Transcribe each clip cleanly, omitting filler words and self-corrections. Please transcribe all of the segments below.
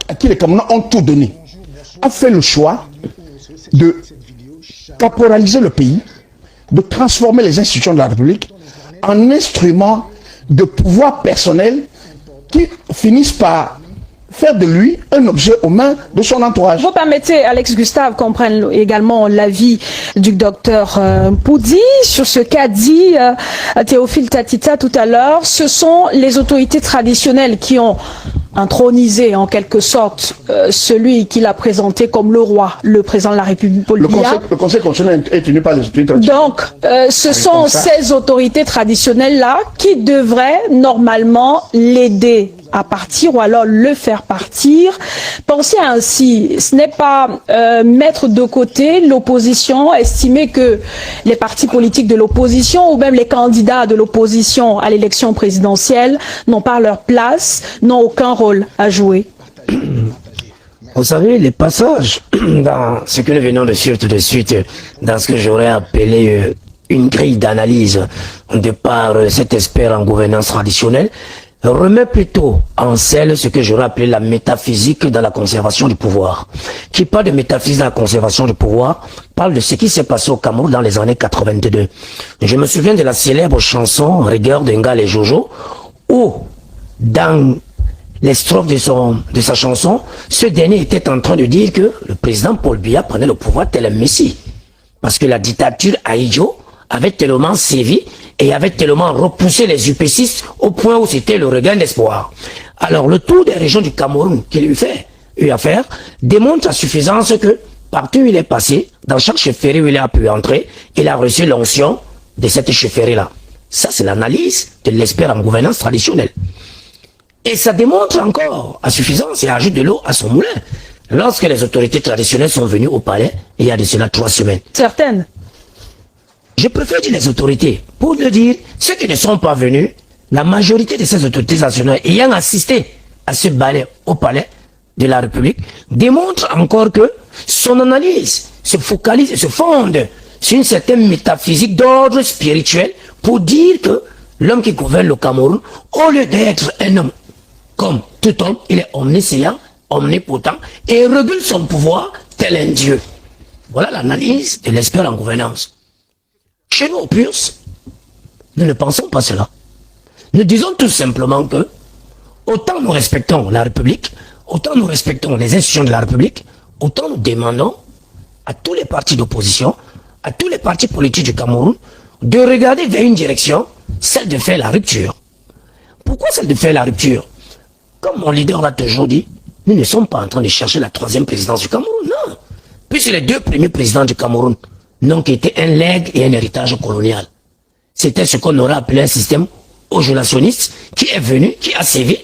à qui les Camerounais ont tout donné, a fait le choix de caporaliser le pays, de transformer les institutions de la République en instruments de pouvoir personnel qui finissent par faire de lui un objet aux mains de son entourage. Vous permettez, Alex Gustave, qu'on prenne également l'avis du docteur Poudi sur ce qu'a dit Théophile Tatita tout à l'heure. Ce sont les autorités traditionnelles qui ont intronisé en quelque sorte celui qu'il a présenté comme le roi, le président de la République. Le Conseil constitutionnel est tenu par les autorités traditionnelles. Donc, ce sont ces autorités traditionnelles-là qui devraient normalement l'aider à partir ou alors le faire partir. Pensez ainsi, ce n'est pas mettre de côté l'opposition, estimer que les partis politiques de l'opposition ou même les candidats de l'opposition à l'élection présidentielle n'ont pas leur place, n'ont aucun rôle à jouer. Vous savez, les passages dans ce que nous venons de suivre tout de suite, dans ce que j'aurais appelé une grille d'analyse de par cet expert en gouvernance traditionnelle, remet plutôt en selle ce que j'aurais appelé la métaphysique dans la conservation du pouvoir. Qui parle de métaphysique dans la conservation du pouvoir, parle de ce qui s'est passé au Cameroun dans les années 82. Je me souviens de la célèbre chanson Rigueur d'Engal et Jojo, où dans les strophes de sa chanson, ce dernier était en train de dire que le président Paul Biya prenait le pouvoir tel un messie. Parce que la dictature Aïdjo avait tellement sévi et avait tellement repoussé les UP6 au point où c'était le regain d'espoir. Alors le tour des régions du Cameroun qu'il eut à faire démontre à suffisance que partout où il est passé, dans chaque chefferie où il a pu entrer, il a reçu l'onction de cette chefferie-là. Ça, c'est l'analyse de l'expert en gouvernance traditionnelle. Et ça démontre encore à suffisance et ajoute de l'eau à son moulin. Lorsque les autorités traditionnelles sont venues au palais, il y a de cela 3 semaines. Certaines. Je préfère dire les autorités, pour le dire, ceux qui ne sont pas venus, la majorité de ces autorités nationales ayant assisté à ce balai au palais de la République, démontre encore que son analyse se focalise et se fonde sur une certaine métaphysique d'ordre spirituel pour dire que l'homme qui gouverne le Cameroun, au lieu d'être un homme comme tout homme, il est omniscient, omnipotent et régule son pouvoir tel un dieu. Voilà l'analyse de l'expert en gouvernance. Chez nous, au PURS, nous ne pensons pas cela. Nous disons tout simplement que, autant nous respectons la République, autant nous respectons les institutions de la République, autant nous demandons à tous les partis d'opposition, à tous les partis politiques du Cameroun, de regarder vers une direction, celle de faire la rupture. Pourquoi celle de faire la rupture? Comme mon leader l'a toujours dit, nous ne sommes pas en train de chercher la 3e présidence du Cameroun, non. Puisque les 2 premiers présidents du Cameroun n'ont qu'été un legs et un héritage colonial. C'était ce qu'on aurait appelé un système ojolationniste qui est venu, qui a sévi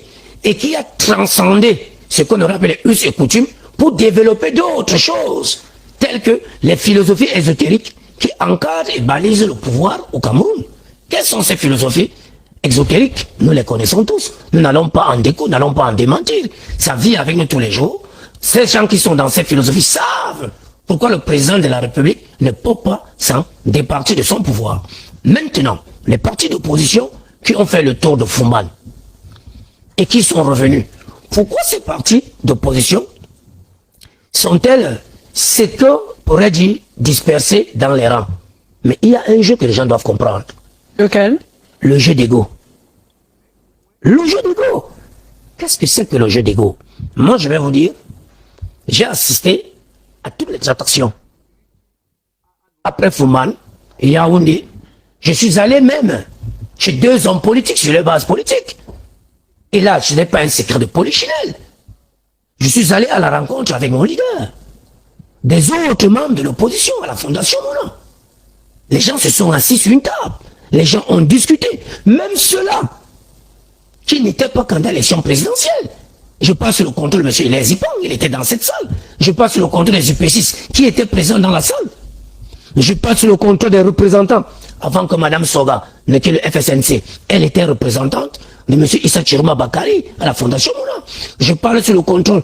et qui a transcendé ce qu'on aurait appelé us et coutumes pour développer d'autres choses, telles que les philosophies ésotériques qui encadrent et balisent le pouvoir au Cameroun. Quelles sont ces philosophies exotériques? Nous les connaissons tous. Nous n'allons pas en déco, n'allons pas en démentir. Ça vit avec nous tous les jours. Ces gens qui sont dans ces philosophies savent pourquoi le président de la République ne peut pas s'en départir de son pouvoir. Maintenant, les partis d'opposition qui ont fait le tour de Fumban et qui sont revenus, pourquoi ces partis d'opposition sont-elles, ce que pourrait dire, dispersés dans les rangs? Mais il y a un jeu que les gens doivent comprendre. Lequel? Le jeu d'ego. Le jeu d'ego. Qu'est-ce que c'est que le jeu d'ego? Moi, je vais vous dire, j'ai assisté à toutes les attractions. Après Fumban et Yaoundé, je suis allé même chez 2 hommes politiques sur les bases politiques. Et là, ce n'est pas un secret de polichinelle. Je suis allé à la rencontre avec mon leader, des autres membres de l'opposition à la Fondation Moulin. Les gens se sont assis sur une table. Les gens ont discuté. Même ceux-là qui n'étaient pas candidats à l'élection présidentielle. Je passe sur le contrôle de M. Hilaire Ipang, il était dans cette salle. Je passe sur le contrôle des UP6 qui étaient présents dans la salle. Je passe sur le contrôle des représentants. Avant que Mme Soga ne quitte le FSNC, elle était représentante de M. Issa Chiroma Bakari à la Fondation Moula. Je parle sur le contrôle.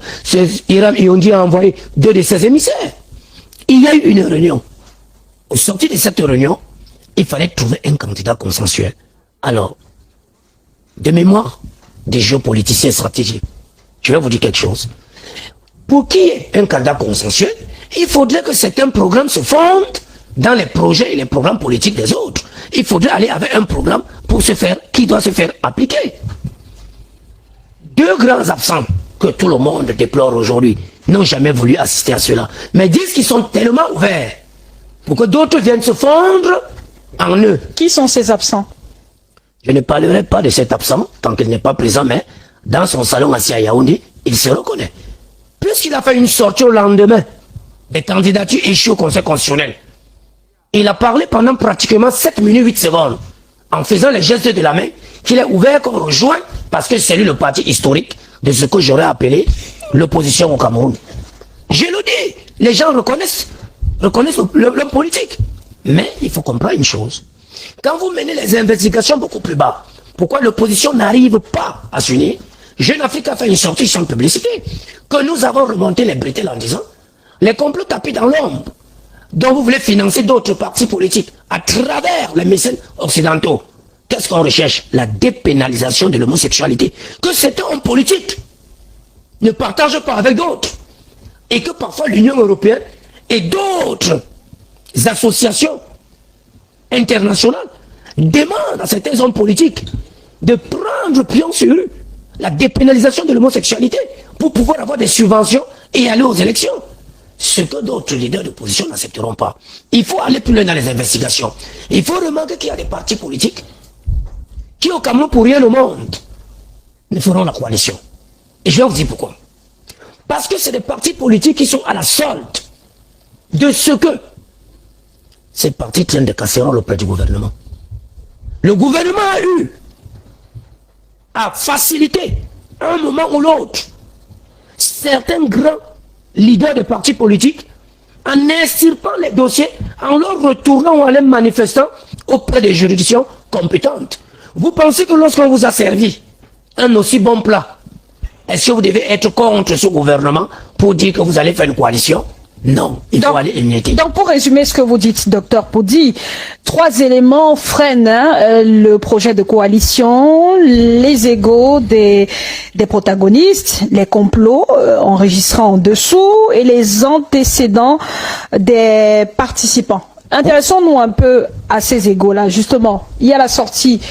Iram Iondi a envoyé 2 de ses émissaires. Il y a eu une réunion. Au sortir de cette réunion, il fallait trouver un candidat consensuel. Alors, de mémoire des géopoliticiens stratégiques, je vais vous dire quelque chose. pour qu'il y ait un candidat consensuel, il faudrait que certains programmes se fondent dans les projets et les programmes politiques des autres. Il faudrait aller avec un programme pour se faire, qui doit se faire appliquer. Deux grands absents que tout le monde déplore aujourd'hui n'ont jamais voulu assister à cela, mais disent qu'ils sont tellement ouverts pour que d'autres viennent se fondre en eux. Qui sont ces absents? Je ne parlerai pas de cet absent tant qu'il n'est pas présent, mais dans son salon assis à Yaoundé, il se reconnaît. Puisqu'il a fait une sortie au lendemain des candidatures échouées au Conseil constitutionnel, il a parlé pendant pratiquement 7 minutes 8 secondes en faisant les gestes de la main qu'il est ouvert qu'on rejoint parce que c'est lui le parti historique de ce que j'aurais appelé l'opposition au Cameroun. Je le dis, les gens reconnaissent l'homme politique. Mais il faut comprendre une chose. Quand vous menez les investigations beaucoup plus bas, pourquoi l'opposition n'arrive pas à s'unir? Jeune Afrique a fait une sortie sans publicité, que nous avons remonté les bretelles en disant les complots tapis dans l'ombre, dont vous voulez financer d'autres partis politiques à travers les mécènes occidentaux. Qu'est-ce qu'on recherche? La dépénalisation de l'homosexualité. Que cet homme politique ne partage pas avec d'autres. Et que parfois l'Union européenne et d'autres associations internationales demandent à certains hommes politiques de prendre pion sur eux la dépénalisation de l'homosexualité pour pouvoir avoir des subventions et aller aux élections. Ce que d'autres leaders d'opposition n'accepteront pas. Il faut aller plus loin dans les investigations. Il faut remarquer qu'il y a des partis politiques qui, au Cameroun, pour rien au monde, ne feront la coalition. Et je vais vous dire pourquoi. Parce que c'est des partis politiques qui sont à la solde de ce que ces partis tiennent de casserole auprès du gouvernement. Le gouvernement a facilité, à un moment ou l'autre, certains grands leaders de partis politiques en extirpant les dossiers, en leur retournant ou en les manifestant auprès des juridictions compétentes. Vous pensez que lorsqu'on vous a servi un aussi bon plat, est-ce que vous devez être contre ce gouvernement pour dire que vous allez faire une coalition? Non, il faut aller émietter. Donc, pour résumer ce que vous dites, docteur Poudi, 3 éléments freinent le projet de coalition: les égos des protagonistes, les complots enregistrant en dessous et les antécédents des participants. Intéressons-nous un peu à ces égos-là. Justement, il y a la sortie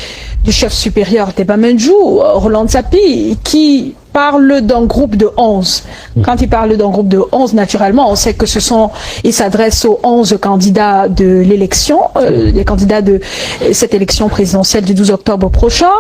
du chef supérieur d'Ebamenjou, Roland Tsapi, qui parle d'un groupe de 11. Quand il parle d'un groupe de 11, naturellement, on sait que il s'adresse aux 11 candidats de l'élection, les candidats de cette élection présidentielle du 12 octobre prochain.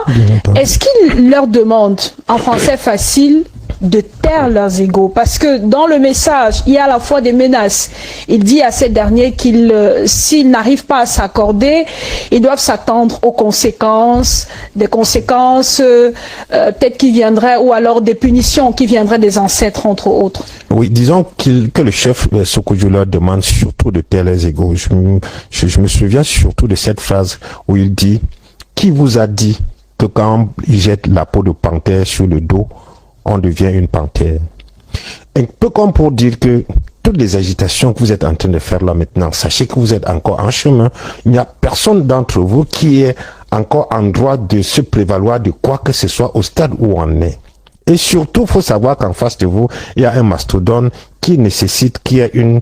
Est-ce qu'il leur demande, en français facile, de taire leurs égos? Parce que dans le message, il y a à la fois des menaces. Il dit à ces derniers qu'ils, s'ils n'arrivent pas à s'accorder, ils doivent s'attendre aux conséquences, des conséquences peut-être qui viendraient, ou alors des punitions qui viendraient des ancêtres, entre autres. Oui, disons que le chef Sokoudjou leur demande surtout de taire les égos. Je me souviens surtout de cette phrase où il dit: qui vous a dit que quand il jette la peau de panthère sur le dos, on devient une panthère? Un peu comme pour dire que toutes les agitations que vous êtes en train de faire là maintenant, sachez que vous êtes encore en chemin. Il n'y a personne d'entre vous qui est encore en droit de se prévaloir de quoi que ce soit au stade où on est. Et surtout, il faut savoir qu'en face de vous, il y a un mastodonte qui nécessite qu'il y ait une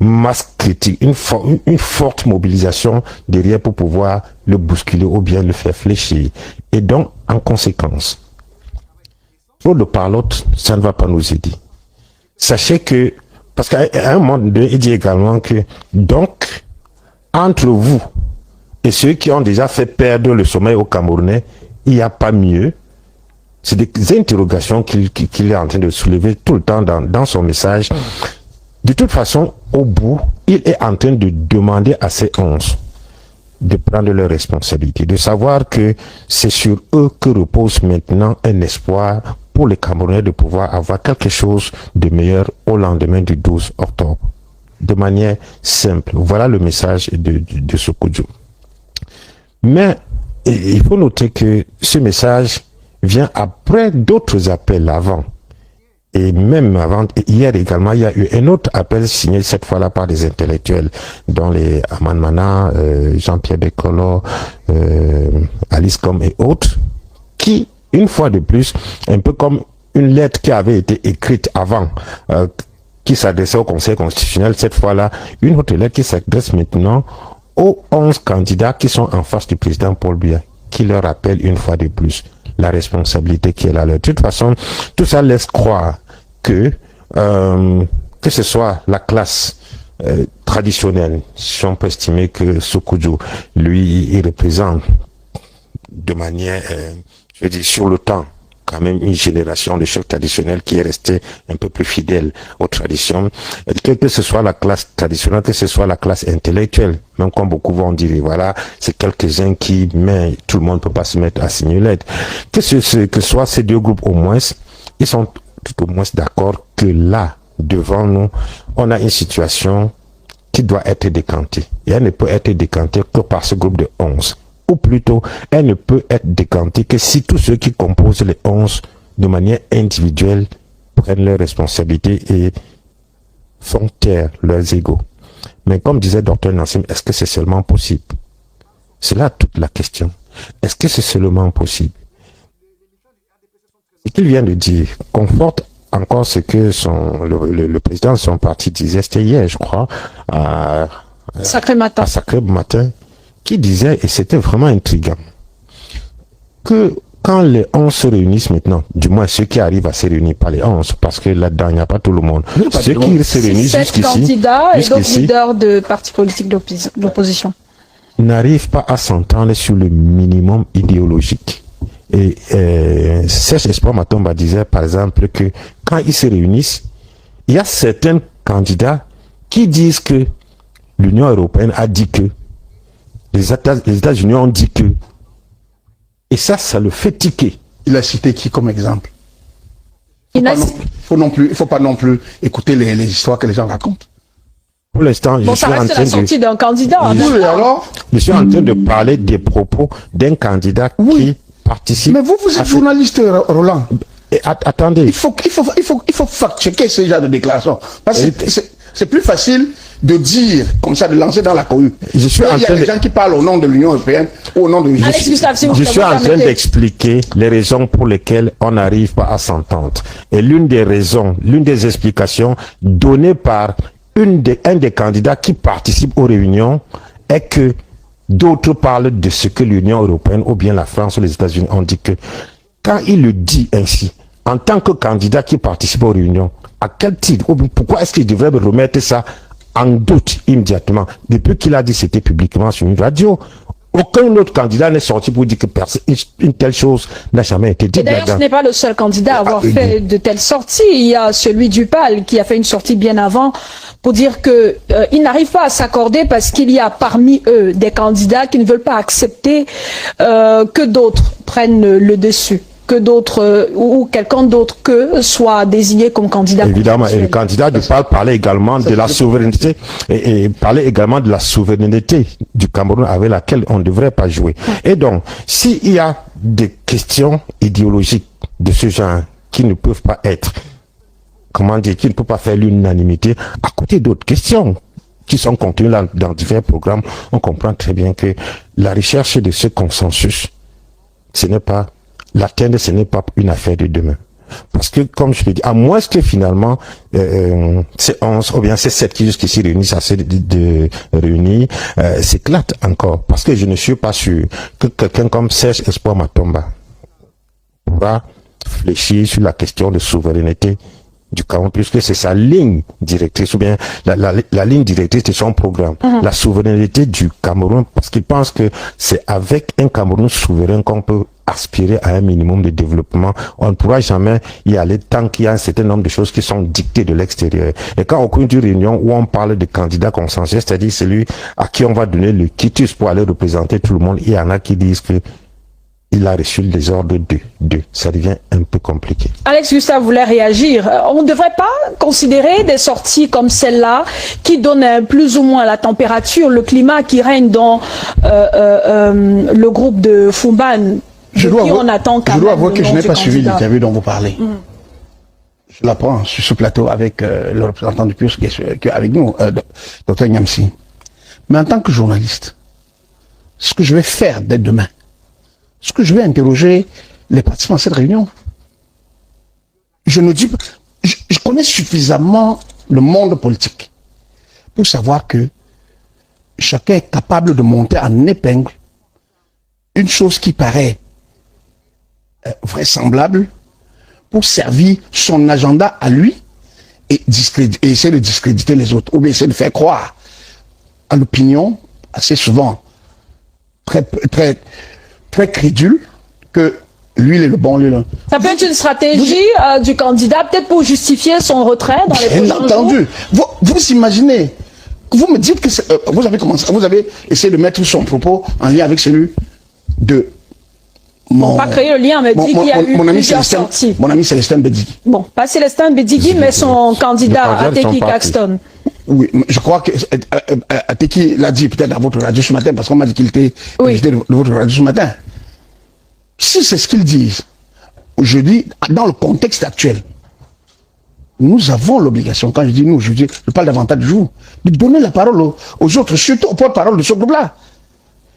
masse critique, une forte mobilisation derrière pour pouvoir le bousculer ou bien le faire fléchir. Et donc, en conséquence, trop de parlotte, ça ne va pas nous aider. Sachez que, parce qu'à un moment donné, il dit également que, donc, entre vous et ceux qui ont déjà fait perdre le sommeil aux Camerounais, il n'y a pas mieux. C'est des interrogations qu'il est en train de soulever tout le temps dans son message. De toute façon, au bout, il est en train de demander à ces 11 de prendre leurs responsabilités, de savoir que c'est sur eux que repose maintenant un espoir pour les Camerounais de pouvoir avoir quelque chose de meilleur au lendemain du 12 octobre. De manière simple. Voilà le message de Sokoudjou. Mais il faut noter que ce message vient après d'autres appels avant. Et même avant, hier également, il y a eu un autre appel signé cette fois-là par des intellectuels, dont les Aman Mana, Jean-Pierre Bekolo, Alice Com et autres, qui, une fois de plus, un peu comme une lettre qui avait été écrite avant, qui s'adressait au Conseil constitutionnel, cette fois-là, une autre lettre qui s'adresse maintenant aux 11 candidats qui sont en face du président Paul Biya, qui leur rappelle une fois de plus la responsabilité qui est là. De toute façon, tout ça laisse croire que ce soit la classe traditionnelle, si on peut estimer que Sékou, lui, il représente de manière, je veux dire, sur le temps, quand même une génération de chefs traditionnels qui est restée un peu plus fidèle aux traditions, que ce soit la classe traditionnelle, que ce soit la classe intellectuelle, même comme beaucoup vont dire, voilà, c'est quelques-uns qui, mais tout le monde ne peut pas se mettre à signer une lettre. Que ce soit ces deux groupes au moins, ils sont tout au moins d'accord que là, devant nous, on a une situation qui doit être décantée. Et elle ne peut être décantée que par ce groupe de 11. Ou plutôt, elle ne peut être décantée que si tous ceux qui composent les 11 de manière individuelle prennent leurs responsabilités et font taire leurs égos. Mais comme disait Dr Nassim, est-ce que c'est seulement possible? C'est là toute la question. Est-ce que c'est seulement possible? Ce qu'il vient de dire conforte encore ce que le président de son parti disait, c'était hier, je crois, à Sacré Matin, qui disait, et c'était vraiment intriguant, que quand les 11 se réunissent maintenant, du moins ceux qui arrivent à se réunir, pas les 11, parce que là-dedans, il n'y a pas tout le monde. Ceux qui se réunissent 7 candidats et d'autres leaders de partis politiques d'opposition n'arrivent pas à s'entendre sur le minimum idéologique. Et Serge Espoir Matomba disait, par exemple, que quand ils se réunissent, il y a certains candidats qui disent que l'Union européenne a dit que, les États-Unis ont dit que, et ça le fait tiquer. Il a cité qui comme exemple? Il ne faut pas non plus écouter les histoires que les gens racontent. Pour l'instant, je suis en train la sortie d'un candidat. Je suis en train de parler des propos d'un candidat qui participe. Mais vous êtes journaliste, Roland. Et attendez. Il faut fact-checker ce genre de déclaration. Parce que c'est plus facile de dire, comme ça, de lancer dans la cohue. Il y a des gens qui parlent au nom de l'Union européenne ou au nom de... Je suis en train d'expliquer les raisons pour lesquelles on n'arrive pas à s'entendre. Et l'une des raisons, l'une des explications données par un des candidats qui participe aux réunions est que d'autres parlent de ce que l'Union européenne ou bien la France ou les États-Unis ont dit que quand il le dit ainsi, en tant que candidat qui participe aux réunions, à quel titre, ou pourquoi est-ce qu'il devrait remettre ça en doute immédiatement? Depuis qu'il a dit c'était publiquement sur une radio, aucun autre candidat n'est sorti pour dire que une telle chose n'a jamais été dite. Et d'ailleurs, ce n'est pas le seul candidat à avoir fait de telles sorties. Il y a celui du PAL qui a fait une sortie bien avant pour dire que il n'arrive pas à s'accorder parce qu'il y a parmi eux des candidats qui ne veulent pas accepter que d'autres prennent le dessus, que d'autres ou quelqu'un d'autre que soit désigné comme candidat. Évidemment, et le candidat du PAL parlait également de la souveraineté et parlait également de la souveraineté du Cameroun avec laquelle on ne devrait pas jouer. Et donc, s'il y a des questions idéologiques de ce genre qui ne peuvent pas être, comment dire, qui ne peuvent pas faire l'unanimité, à côté d'autres questions qui sont contenues dans divers programmes, on comprend très bien que la recherche de ce consensus, l'atteindre, ce n'est pas une affaire de demain. Parce que, comme je l'ai dit, à moins que finalement, ces 11, ou bien ces 7 qui jusqu'ici réunissent assez de réunir, s'éclatent encore. Parce que je ne suis pas sûr que quelqu'un comme Serge Espoir Matomba pourra fléchir sur la question de souveraineté du Cameroun, puisque c'est sa ligne directrice, ou bien la ligne directrice de son programme, la souveraineté du Cameroun, parce qu'il pense que c'est avec un Cameroun souverain qu'on peut aspirer à un minimum de développement. On ne pourra jamais y aller tant qu'il y a un certain nombre de choses qui sont dictées de l'extérieur. Et quand au cours d'une réunion où on parle de candidat consensuel, c'est-à-dire celui à qui on va donner le quitus pour aller représenter tout le monde, il y en a qui disent que il a reçu les ordres de. Ça devient un peu compliqué. Alex Gustave voulait réagir. On ne devrait pas considérer des sorties comme celle-là qui donnent plus ou moins la température, le climat qui règne dans le groupe de Fumban. Je dois avouer que je n'ai pas suivi l'interview dont vous parlez. Je la prends sur ce plateau avec le représentant du PUS qui est avec nous, Dr Nyamsi. Mais en tant que journaliste, ce que je vais faire dès demain, ce que je vais interroger les participants à cette réunion, je ne dis pas, je connais suffisamment le monde politique pour savoir que chacun est capable de monter en épingle une chose qui paraît vraisemblable pour servir son agenda à lui et essayer de discréditer les autres, ou bien essayer de faire croire à l'opinion, assez souvent très crédule, que lui, il est le bon, lui, là. Ça peut être une stratégie du candidat, peut-être pour justifier son retrait dans les prochains Bien entendu. Vous imaginez, vous me dites que vous avez essayé de mettre son propos en lien avec celui de mon... Pas créer le lien, mais dit qu'il y a eu plusieurs sorties. Mon ami Célestin Bédigui. Bon, pas Célestin Bédigui, mais son candidat, Ateki Caxton. Oui, je crois que Ateki l'a dit peut-être à votre radio ce matin, parce qu'on m'a dit qu'il était invité de votre radio ce matin. Si c'est ce qu'ils disent, je dis, dans le contexte actuel, nous avons l'obligation, quand je dis nous, je parle davantage de vous, de donner la parole aux autres, surtout aux porte-parole de ce groupe-là.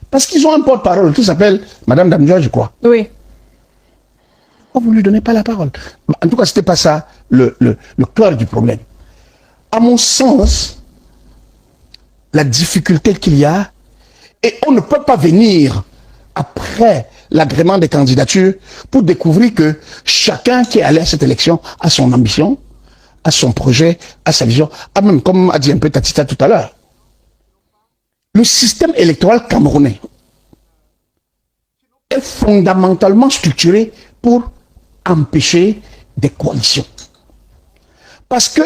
Parce qu'ils ont un porte-parole qui s'appelle Madame Damjoa, je crois. Oui. Oh, vous ne lui donnez pas la parole. En tout cas, ce n'était pas ça le cœur du problème. À mon sens, la difficulté qu'il y a, et on ne peut pas venir après l'agrément des candidatures pour découvrir que chacun qui est allé à cette élection a son ambition, a son projet, a sa vision, a même, comme a dit un peu Tatita tout à l'heure, le système électoral camerounais est fondamentalement structuré pour empêcher des coalitions. Parce que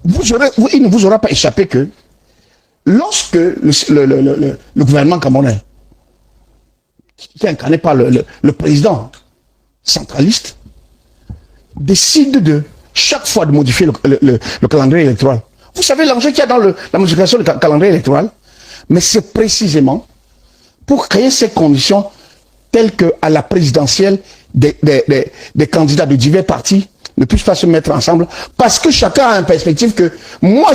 il ne vous aura pas échappé que lorsque le gouvernement camerounais, qui est incarné par le président centraliste, décide de chaque fois de modifier le calendrier électoral. Vous savez l'enjeu qu'il y a dans la modification du calendrier électoral, mais c'est précisément pour créer ces conditions telles qu'à la présidentielle, des candidats de divers partis ne puissent pas se mettre ensemble, parce que chacun a une perspective que moi,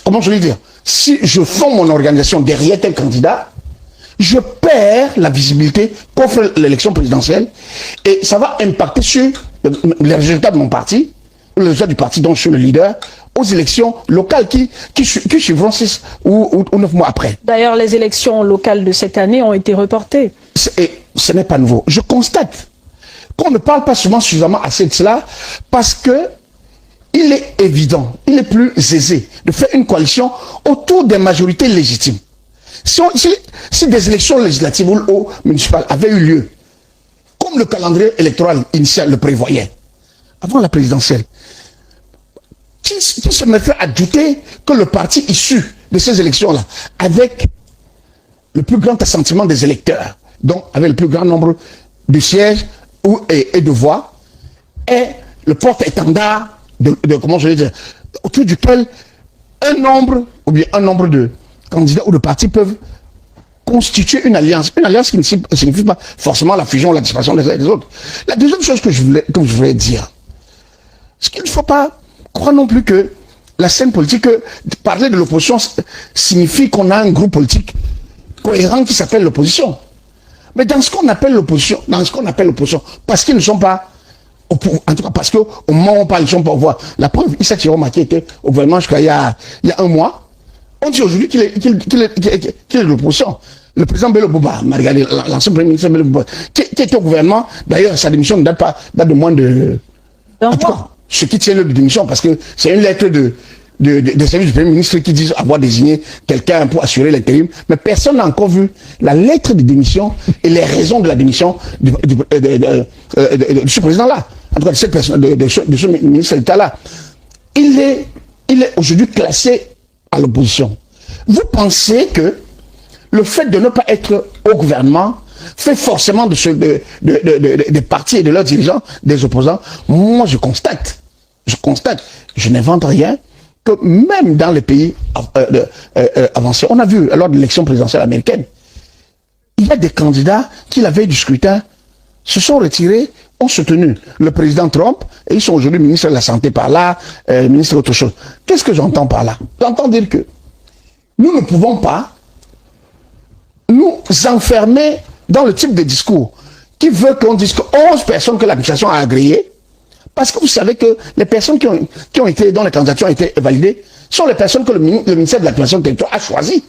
comment je vais dire, si je fonde mon organisation derrière tel candidat, je perds la visibilité qu'offre l'élection présidentielle et ça va impacter sur les résultats de mon parti, les résultats du parti dont je suis le leader, aux élections locales qui suivront 6 ou 9 mois après. D'ailleurs, les élections locales de cette année ont été reportées. Et ce n'est pas nouveau. Je constate qu'on ne parle pas souvent suffisamment assez de cela parce que il est évident, il est plus aisé de faire une coalition autour des majorités légitimes. Si des élections législatives ou municipales avaient eu lieu, comme le calendrier électoral initial le prévoyait, avant la présidentielle, qui se mettrait à douter que le parti issu de ces élections-là, avec le plus grand assentiment des électeurs, donc avec le plus grand nombre de sièges et de voix, est le porte-étendard comment je vais dire, autour duquel un nombre de candidats ou de partis peuvent constituer une alliance qui ne signifie pas forcément la fusion ou la disparition des uns et des autres. La deuxième chose que je voulais dire, c'est qu'il ne faut pas croire non plus que la scène politique, parler de l'opposition signifie qu'on a un groupe politique cohérent qui s'appelle l'opposition. Mais dans ce qu'on appelle l'opposition, parce qu'ils ne sont pas au pouvoir, en tout cas parce qu'au moment où on parle, ils ne sont pas au pouvoir. La preuve, Issa Chiroma qui était au gouvernement jusqu'à il y a un mois, on dit aujourd'hui qu'il est de l'opposition. Le président Bello Bouba, l'ancien premier ministre Bello Bouba, qui était au gouvernement, d'ailleurs sa démission ne date de moins de... En tout cas, ce qui tient le de démission, parce que c'est une lettre des services du Premier ministre qui disent avoir désigné quelqu'un pour assurer l'intérim, mais personne n'a encore vu la lettre de démission et les raisons de la démission de ce président-là, en tout cas de cette personne, de ce ministre d'État-là. Il est aujourd'hui classé à l'opposition. Vous pensez que le fait de ne pas être au gouvernement fait forcément des partis et de leurs dirigeants des opposants? Moi, je constate, je n'invente rien, que même dans les pays avancés, on a vu lors de l'élection présidentielle américaine, il y a des candidats qui, la veille du scrutin, se sont retirés, ont soutenu le président Trump, et ils sont aujourd'hui ministres de la Santé par là, ministres d'autre chose. Qu'est-ce que j'entends par là? J'entends dire que nous ne pouvons pas nous enfermer dans le type de discours qui veut qu'on dise que 11 personnes que l'administration a agréées Parce que vous savez que les personnes qui ont été, dont les candidatures ont été validées, sont les personnes que le ministère de l'administration territoriale a choisies.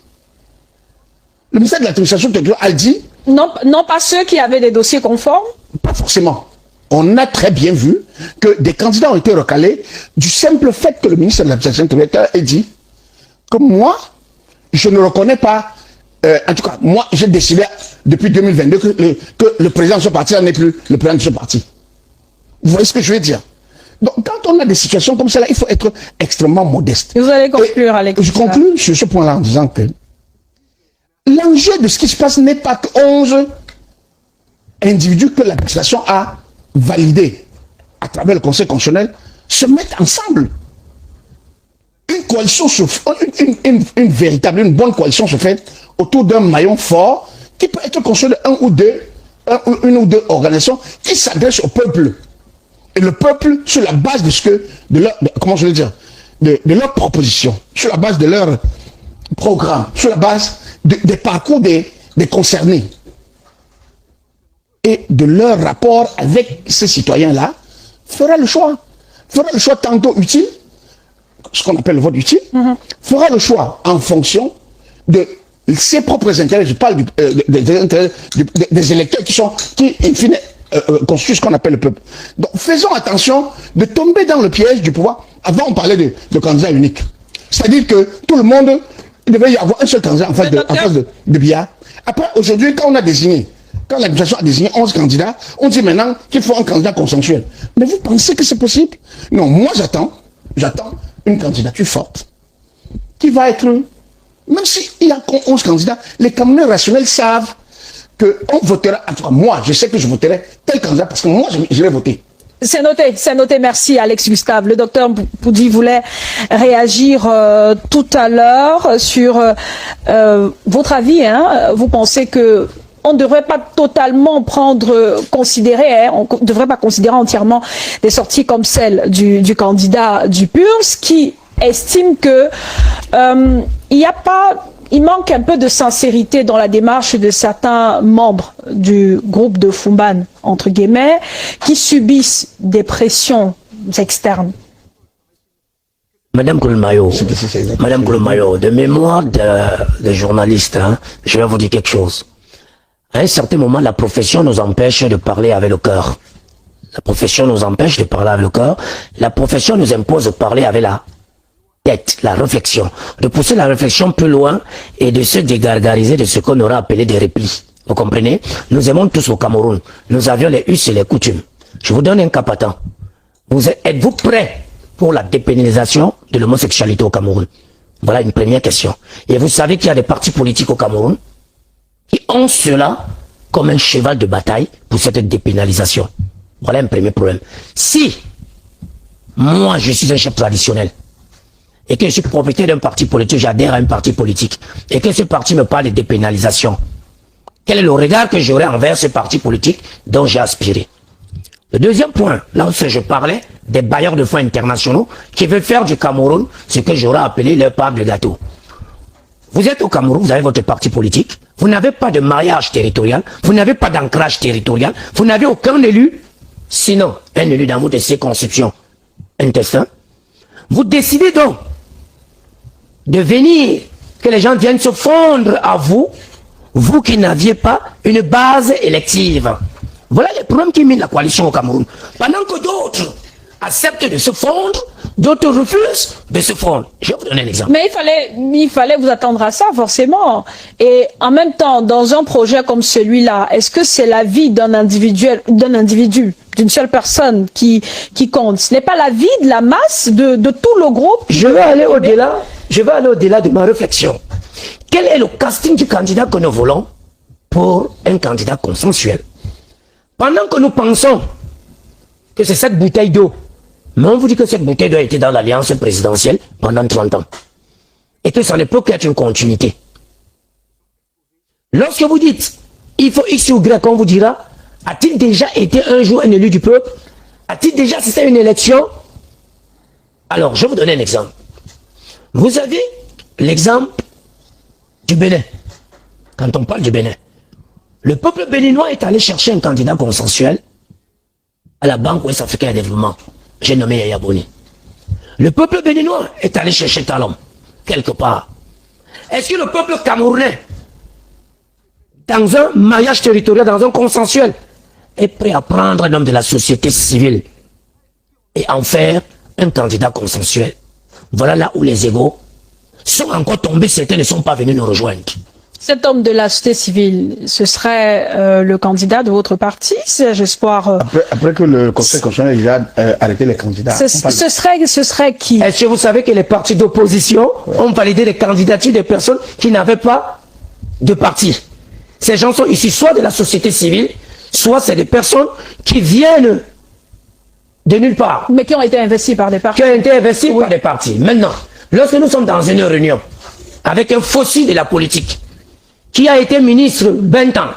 Le ministère de l'administration territoriale a dit... Non, non pas ceux qui avaient des dossiers conformes? Pas forcément. On a très bien vu que des candidats ont été recalés du simple fait que le ministère de l'administration territoriale ait dit que moi, je ne reconnais pas, en tout cas, moi, j'ai décidé depuis 2022 que le président de ce parti n'est plus le président de ce parti. Vous voyez ce que je veux dire? Donc, quand on a des situations comme cela, il faut être extrêmement modeste. Vous allez conclure, Alex. Je conclue sur ce point-là en disant que l'enjeu de ce qui se passe n'est pas que 11 individus que l'administration a validés à travers le Conseil constitutionnel se mettent ensemble. Une coalition, une bonne coalition se fait autour d'un maillon fort qui peut être construit une ou deux organisations qui s'adressent au peuple. Et le peuple, sur la base de leur proposition, sur la base de leur programme, sur la base des parcours des concernés et de leur rapport avec ces citoyens-là, fera le choix. Fera le choix tantôt utile, ce qu'on appelle le vote utile, fera le choix en fonction de ses propres intérêts. Je parle des électeurs qui in fine, constituent ce qu'on appelle le peuple. Donc faisons attention de tomber dans le piège du pouvoir. Avant on parlait de candidat unique. C'est-à-dire que tout le monde, il devait y avoir un seul candidat en face de Biya. Après, aujourd'hui, quand l'administration a désigné 11 candidats, on dit maintenant qu'il faut un candidat consensuel. Mais vous pensez que c'est possible? Non, moi j'attends une candidature forte qui va être, même s'il y a 11 candidats, les Camerounais rationnels savent qu'on votera, en tout cas moi, je sais que je voterai tel candidat parce que moi je l'ai voté. C'est noté, merci Alex Gustave. Le docteur Poudi voulait réagir tout à l'heure sur votre avis. Vous pensez que on ne devrait pas totalement considérer, on ne devrait pas considérer entièrement des sorties comme celle du candidat du PURS qui estime que il manque un peu de sincérité dans la démarche de certains membres du groupe de Fumban, entre guillemets, qui subissent des pressions externes. Madame Koulmayo, de mémoire de journaliste, je vais vous dire quelque chose. À un certain moment, la profession nous empêche de parler avec le cœur. La profession nous empêche de parler avec le cœur. La profession nous impose de parler avec la tête, la réflexion. De pousser la réflexion plus loin et de se dégargariser de ce qu'on aura appelé des replis. Vous comprenez? Nous aimons tous au Cameroun. Nous avions les us et les coutumes. Je vous donne un cas patent. Êtes-vous prêts pour la dépénalisation de l'homosexualité au Cameroun? Voilà une première question. Et vous savez qu'il y a des partis politiques au Cameroun qui ont cela comme un cheval de bataille pour cette dépénalisation. Voilà un premier problème. Si moi je suis un chef traditionnel et que je suis propriétaire d'un parti politique, j'adhère à un parti politique et que ce parti me parle de dépénalisation, quel est le regard que j'aurai envers ce parti politique dont j'ai aspiré? Le deuxième point, là où je parlais des bailleurs de fonds internationaux qui veulent faire du Cameroun ce que j'aurais appelé leur part de gâteau. Vous êtes au Cameroun, vous avez votre parti politique, vous n'avez pas de mariage territorial, vous n'avez pas d'ancrage territorial, vous n'avez aucun élu, sinon un élu dans votre circonscription intestin. Vous décidez donc de venir, que les gens viennent se fondre à vous, vous qui n'aviez pas une base élective. Voilà les problèmes qui minent la coalition au Cameroun. Pendant que d'autres acceptent de se fondre, d'autres refusent de se fondre. Je vais vous donner un exemple. Mais il fallait vous attendre à ça, forcément. Et en même temps, dans un projet comme celui-là, est-ce que c'est la vie d'un individu, d'une seule personne qui compte? Ce n'est pas la vie de la masse, de tout le groupe? Je vais aller au-delà de ma réflexion. Quel est le casting du candidat que nous voulons pour un candidat consensuel? Pendant que nous pensons que c'est cette bouteille d'eau, mais on vous dit que cette bouteille d'eau a été dans l'alliance présidentielle pendant 30 ans. Et que ça ne peut qu'être une continuité. Lorsque vous dites, il faut X ou Y, on vous dira, a-t-il déjà été un jour un élu du peuple? A-t-il déjà assisté à une élection? Alors, je vais vous donner un exemple. Vous avez l'exemple du Bénin. Quand on parle du Bénin, le peuple béninois est allé chercher un candidat consensuel à la Banque ouest-africaine de développement. J'ai nommé Yaya Boni. Le peuple béninois est allé chercher Talon, quelque part. Est-ce que le peuple camerounais, dans un maillage territorial, dans un consensuel, est prêt à prendre un homme de la société civile et en faire un candidat consensuel? Voilà là où les égaux sont encore tombés, certains ne sont pas venus nous rejoindre. Cet homme de la société civile, ce serait le candidat de votre parti, Serge Espoir. Après que le Conseil constitutionnel a arrêté les candidats. Ce serait qui? Est-ce que vous savez que les partis d'opposition ont validé les candidatures des personnes qui n'avaient pas de parti? Ces gens sont issus soit de la société civile, soit c'est des personnes qui viennent de nulle part. Mais qui ont été investis par des partis. Qui ont été investis par des partis. Maintenant, lorsque nous sommes dans une réunion avec un fossile de la politique, qui a été ministre 20 ans,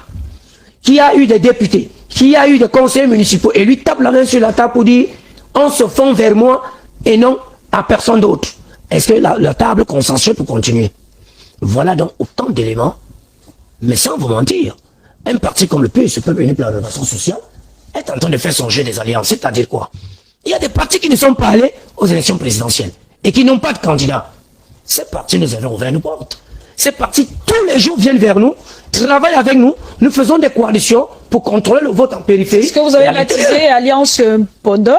qui a eu des députés, qui a eu des conseillers municipaux, et lui tape la main sur la table pour dire on se fond vers moi et non à personne d'autre. Est-ce que la table consensuelle peut continuer? Voilà donc autant d'éléments, mais sans vous mentir, un parti comme le PS, le Peuple uni pour la rénovation sociale, est en train de faire son jeu des alliances. C'est-à-dire quoi? Il y a des partis qui ne sont pas allés aux élections présidentielles et qui n'ont pas de candidat. Ces partis nous avons ouvert nos portes. Ces partis, tous les jours, viennent vers nous, travaillent avec nous, nous faisons des coalitions pour contrôler le vote en périphérie. Est-ce que vous avez baptisé Alliance Podol?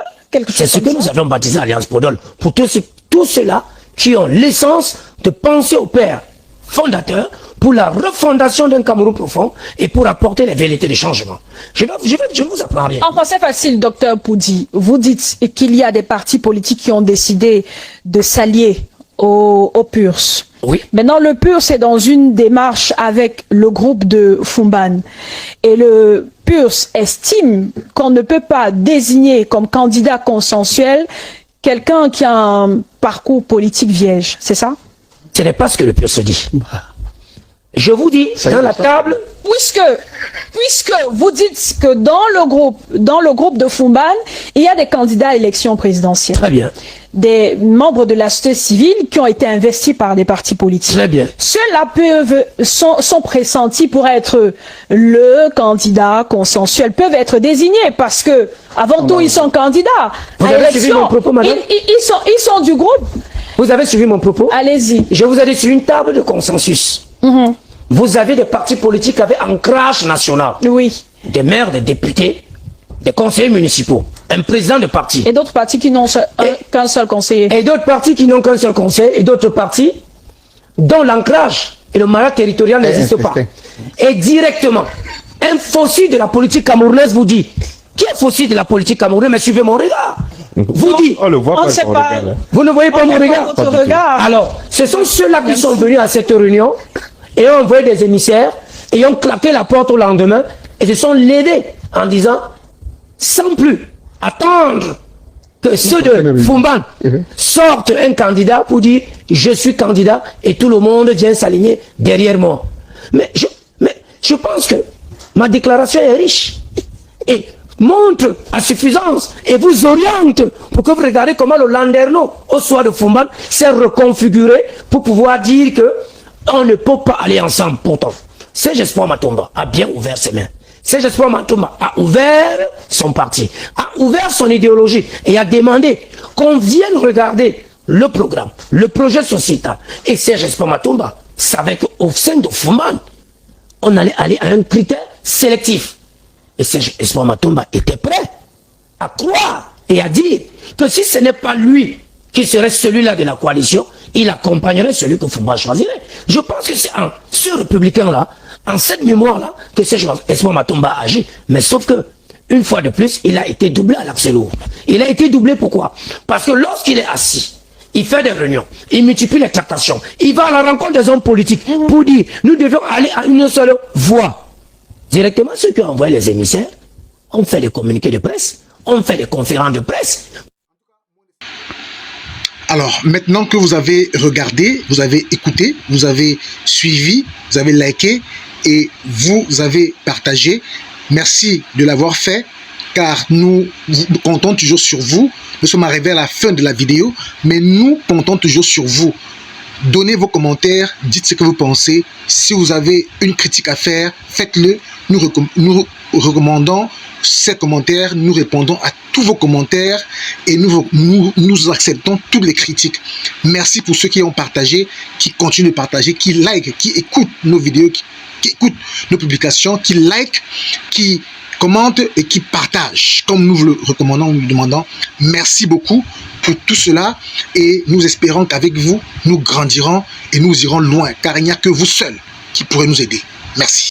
C'est ce que nous avons baptisé Alliance Podol. Pour tous ceux-là qui ont l'essence de penser au père fondateur pour la refondation d'un Cameroun profond et pour apporter les vérités des changements. Je ne vous apprends rien. En français facile, docteur Poudi, vous dites qu'il y a des partis politiques qui ont décidé de s'allier au PURS. Oui. Maintenant, le PURS est dans une démarche avec le groupe de Fumban. Et le PURS estime qu'on ne peut pas désigner comme candidat consensuel quelqu'un qui a un parcours politique vierge. C'est ça? Ce n'est pas ce que le PURS dit. Je vous dis, dans la table... Puisque vous dites que dans le groupe de Fumban, il y a des candidats à l'élection présidentielle. Très bien. Des membres de la société civile qui ont été investis par des partis politiques. Très bien. Ceux-là sont pressentis pour être le candidat consensuel, peuvent être désignés parce que, avant tout, ils sont candidats Vous à avez l'élection. suivi mon propos, madame? Ils sont du groupe. Vous avez suivi mon propos? Allez-y. Je vous ai dit sur une table de consensus. Vous avez des partis politiques avec ancrage national. Oui. Des maires, des députés, des conseillers municipaux, un président de parti. Et d'autres partis qui n'ont qu'un seul conseiller. Et d'autres partis qui n'ont qu'un seul conseil, et d'autres partis dont l'ancrage et le maillage territorial n'existent pas. Et directement, un fossile de la politique camerounaise vous dit, qui est fossile de la politique camerounaise, mais suivez mon regard. Vous dit, On le voit On pas. ne sait son pas. regard, hein. vous ne voyez pas mon regard? Votre regard. Alors, ce sont ceux-là qui sont venus à cette réunion et ont envoyé des émissaires et ont claqué la porte au lendemain et se sont levés en disant, sans plus attendre que ceux de Fumban sortent un candidat pour dire je suis candidat et tout le monde vient s'aligner derrière moi. Mais je pense que ma déclaration est riche et montre à suffisance et vous oriente pour que vous regardez comment le Landerneau au soir de Fumban s'est reconfiguré pour pouvoir dire que on ne peut pas aller ensemble. Pourtant, Serge Espoir Matomba a bien ouvert ses mains. Serge Espoir Matomba a ouvert son parti, a ouvert son idéologie et a demandé qu'on vienne regarder le programme, le projet sociétal. Et Serge Espoir Matomba savait qu'au sein de Fumban, on allait aller à un critère sélectif. Et Serge Espoir Matomba était prêt à croire et à dire que si ce n'est pas lui qui serait celui-là de la coalition, il accompagnerait celui que Fumban choisirait. Je pense que c'est en ce républicain-là, en cette mémoire-là, que Serge Espoir Matomba a agi. Mais sauf que, une fois de plus, il a été doublé à l'accès lourd. Il a été doublé pourquoi? Parce que lorsqu'il est assis, il fait des réunions, il multiplie les tractations, il va à la rencontre des hommes politiques pour dire, nous devons aller à une seule voie. Directement, ceux qui ont envoyé les émissaires ont fait des communiqués de presse, ont fait des conférences de presse. Alors, maintenant que vous avez regardé, vous avez écouté, vous avez suivi, vous avez liké et vous avez partagé, merci de l'avoir fait, car nous comptons toujours sur vous. Nous sommes arrivés à la fin de la vidéo, mais nous comptons toujours sur vous. Donnez vos commentaires, dites ce que vous pensez. Si vous avez une critique à faire, faites-le. Nous recommandons ces commentaires, nous répondons à tous vos commentaires et nous acceptons toutes les critiques. Merci pour ceux qui ont partagé, qui continuent de partager, qui like, qui écoutent nos vidéos, qui écoutent nos publications, qui like, qui commentent et qui partagent, comme nous vous le recommandons, nous le demandons. Merci beaucoup pour tout cela et nous espérons qu'avec vous, nous grandirons et nous irons loin, car il n'y a que vous seuls qui pourrez nous aider. Merci.